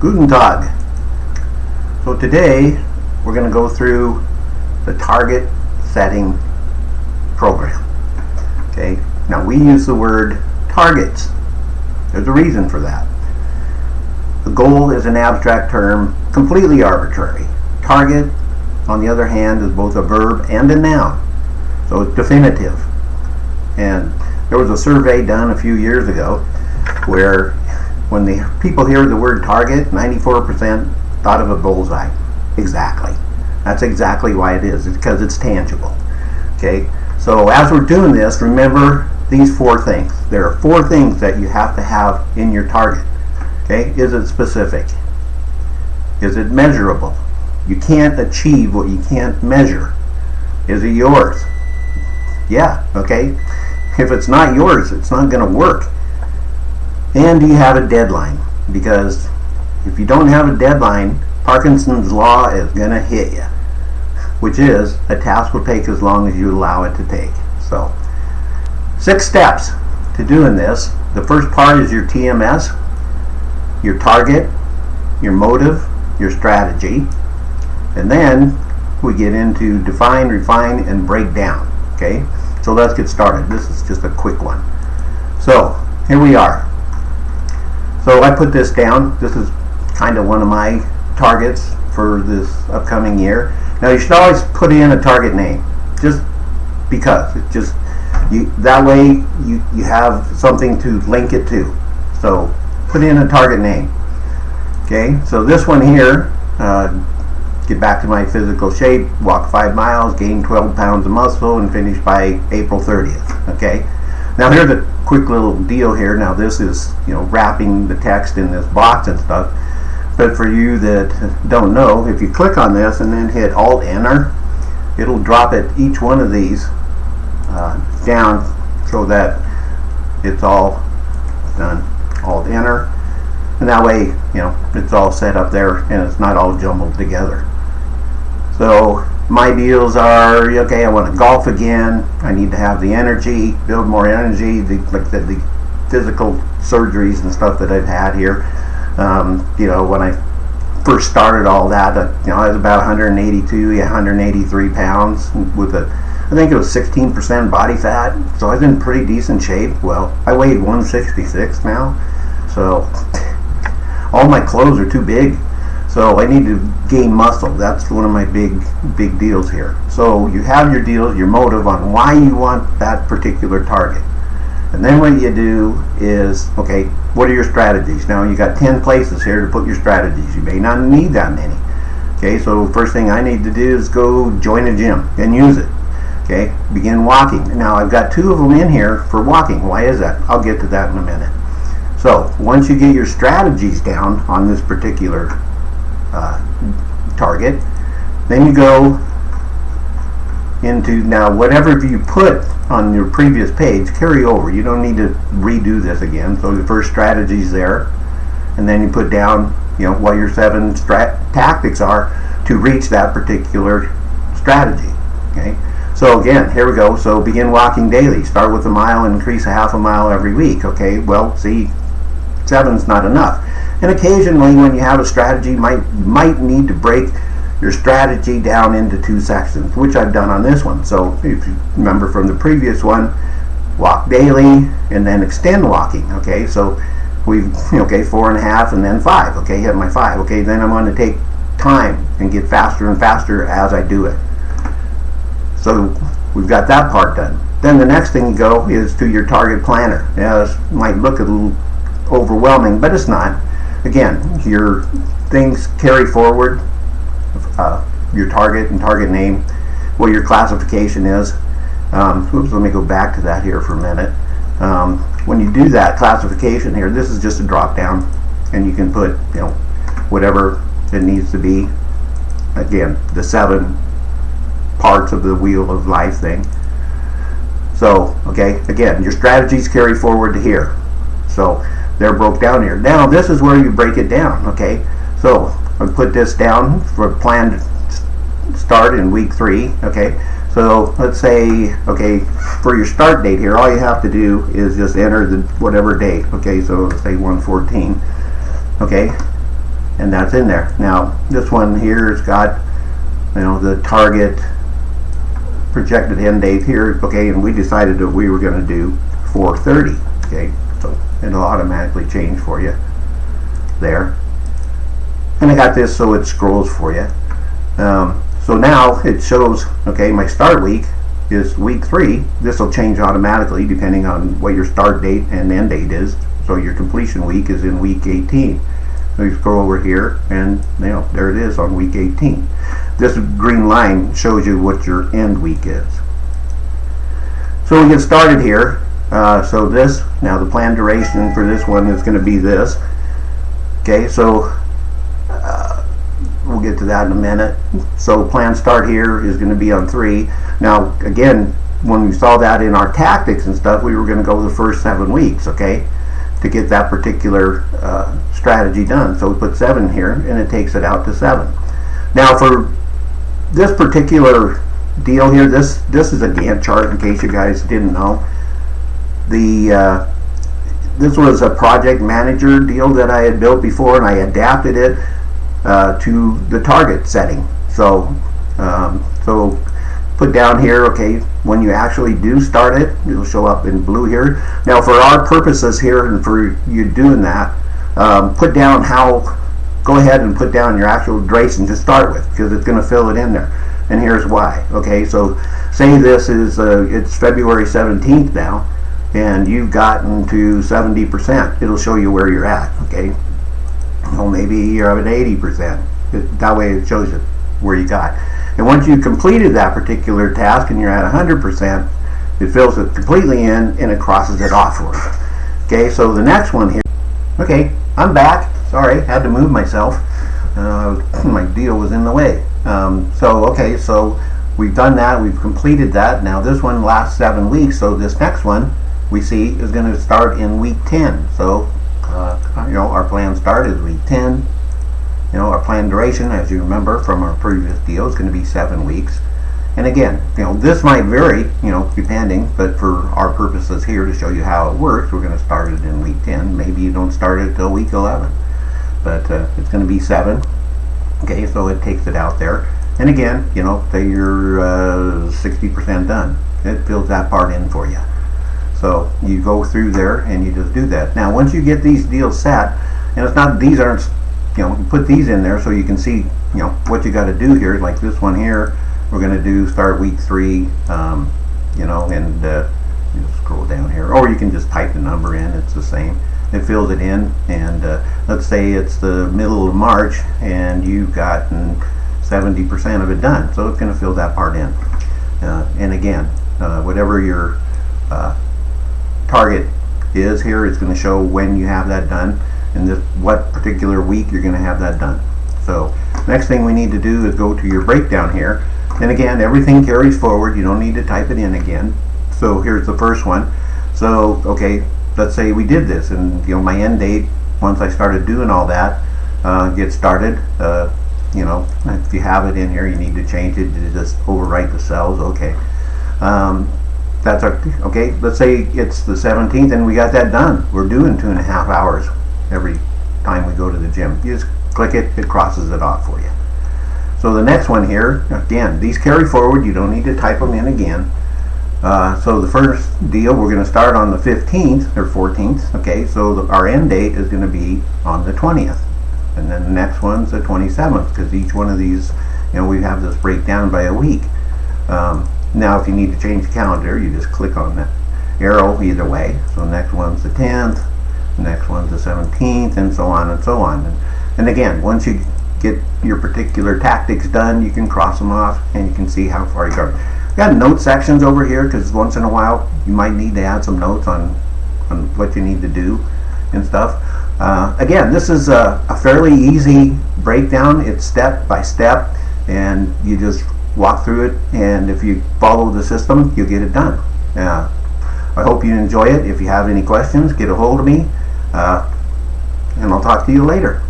Guten Tag. So today we're going to go through the target setting program. Okay, now we use the word targets. There's a reason for that. The goal is an abstract term, completely arbitrary. Target, on the other hand, is both a verb and a noun, so it's definitive. And there was a survey done a few years ago where when the people hear the word target, 94% thought of a bullseye. Exactly. That's exactly why it is. It's because it's tangible. Okay? So as we're doing this, remember these four things. There are four things that you have to have in your target. Okay? Is it specific? Is it measurable? You can't achieve what you can't measure. Is it yours? Yeah, okay? If it's not yours, it's not going to work. And do you have a deadline? Because if you don't have a deadline, Parkinson's law is going to hit you, which is a task will take as long as you allow it to take. So 6 steps to doing this. The first part is your TMS, your target, your motive, your strategy, and then we get into define, refine, and break down. Okay, so let's get started. This is just a quick one. So here we are. So I put this down. This is kind of one of my targets for this upcoming year. Now you should always put in a target name, just because it just that way you have something to link it to. So put in a target name. Okay, so this one here, get back to my physical shape, walk 5 miles, gain 12 pounds of muscle, and finish by April 30th. Okay, now here's a quick little deal here. Now this is, wrapping the text in this box and stuff. But for you that don't know, if you click on this and then hit Alt Enter, it'll drop it each one of these down so that it's all done. Alt Enter, and that way it's all set up there and it's not all jumbled together. So my deals are, okay, I want to golf again, I need to have the energy, build more energy, the physical surgeries and stuff that I've had here. When I first started all that, I was about 183 pounds with I think it was 16% body fat, so I was in pretty decent shape. Well, I weighed 166 now, so all my clothes are too big, so I need to gain muscle. That's one of my big deals here. So you have your deals, your motive on why you want that particular target. And then what you do is, okay, what are your strategies? Now you got 10 places here to put your strategies. You may not need that many. Okay, so first thing I need to do is go join a gym and use it. Okay, begin walking. Now I've got 2 of them in here for walking. Why is that? I'll get to that in a minute. So once you get your strategies down on this particular target, then you go into, now whatever you put on your previous page, carry over. You don't need to redo this again. So the first strategy is there, and then you put down what your 7 tactics are to reach that particular strategy. Okay, so again, here we go. So begin walking daily. Start with a mile and increase a half a mile every week. Okay, well, see, 7's not enough. And occasionally when you have a strategy, might need to break your strategy down into 2 sections, which I've done on this one. So if you remember from the previous one, walk daily and then extend walking. Okay, so we've 4.5 and then 5. Okay, hit my 5. Okay, then I'm going to take time and get faster and faster as I do it. So we've got that part done. Then the next thing you go is to your target planner. Now this might look a little overwhelming, but it's not. Again, your things carry forward, your target and target name, what your classification is. Let me go back to that here for a minute. When you do that classification here, this is just a drop down, and you can put whatever it needs to be. Again, the 7 parts of the wheel of life thing. So okay, again, your strategies carry forward to here, so they're broke down here. Now this is where you break it down. Okay, so I put this down for planned start in week 3. Okay, so let's say, okay, for your start date here, all you have to do is just enter the whatever date. Okay, so let's say 1/14. Okay, and that's in there. Now this one here has got, you know, the target projected end date here, okay, and we decided that we were going to do 4:30, okay, so it'll automatically change for you there. And I got this so it scrolls for you. So now it shows, okay, my start week is week 3. This will change automatically depending on what your start date and end date is. So your completion week is in week 18. So you scroll over here and, you know, there it is on week 18. This green line shows you what your end week is. So we get started here. So this, now the planned duration for this one is going to be this. Okay, so we'll get to that in a minute. So planned start here is going to be on 3. Now again, when we saw that in our tactics and stuff, we were going to go the first 7 weeks, okay, to get that particular strategy done. So we put 7 here and it takes it out to 7. Now for this particular deal here, this is a Gantt chart in case you guys didn't know. This was a project manager deal that I had built before, and I adapted it to the target setting. So so put down here, okay, when you actually do start it, it'll show up in blue here. Now for our purposes here and for you doing that, put down go ahead and put down your actual duration to start with, because it's going to fill it in there. And here's why. Okay, so say this is it's February 17th now, and you've gotten to 70%. It'll show you where you're at. Okay, well, maybe you're at 80%. That way it shows you where you got. And once you've completed that particular task and you're at 100%, it fills it completely in and it crosses it off for you. Okay, so the next one here. Okay, I'm back. Sorry, had to move myself. My deal was in the way. Okay, so we've done that. We've completed that. Now this one lasts 7 weeks. So this next one we see is going to start in week 10. So you know, our planned start is week 10. You know, our planned duration, as you remember from our previous deal, is going to be 7 weeks. And again, you know, this might vary, you know, depending, but for our purposes here to show you how it works, we're going to start it in week 10. Maybe you don't start it till week 11, but it's going to be 7. Okay, so it takes it out there. And again, you know, say you're 60% done. It fills that part in for you. So you go through there and you just do that. Now, once you get these deals set, and it's not, these aren't, you know, you put these in there so you can see, you know, what you got to do here. Like this one here, we're going to do start week 3, you know, and you just scroll down here, or you can just type the number in. It's the same. It fills it in, and let's say it's the middle of March and you've gotten 70% of it done, so it's going to fill that part in. And again, whatever your target is here, it's going to show when you have that done and what particular week you're going to have that done. So next thing we need to do is go to your breakdown here, and again, everything carries forward. You don't need to type it in again. So here's the first one. So okay, let's say we did this, and you know, my end date, once I started doing all that, get started, you know, if you have it in here, you need to change it to just overwrite the cells. Okay, that's our, okay, let's say it's the 17th and we got that done. We're doing 2.5 hours every time we go to the gym. You just click it, it crosses it off for you. So the next one here, again, these carry forward. You don't need to type them in again. So the first deal, we're going to start on the 15th or 14th. Okay, so our end date is going to be on the 20th, and then the next one's the 27th, because each one of these, you know, we have this breakdown by a week. Now if you need to change the calendar, you just click on that arrow either way. So the next one's the 10th, the next one's the 17th, and so on and so on. And again, once you get your particular tactics done, you can cross them off and you can see how far you go. Got note sections over here, because once in a while you might need to add some notes on what you need to do and stuff. Again, this is a fairly easy breakdown. It's step by step, and you just walk through it, and if you follow the system, you'll get it done. I hope you enjoy it. If you have any questions, get a hold of me, and I'll talk to you later.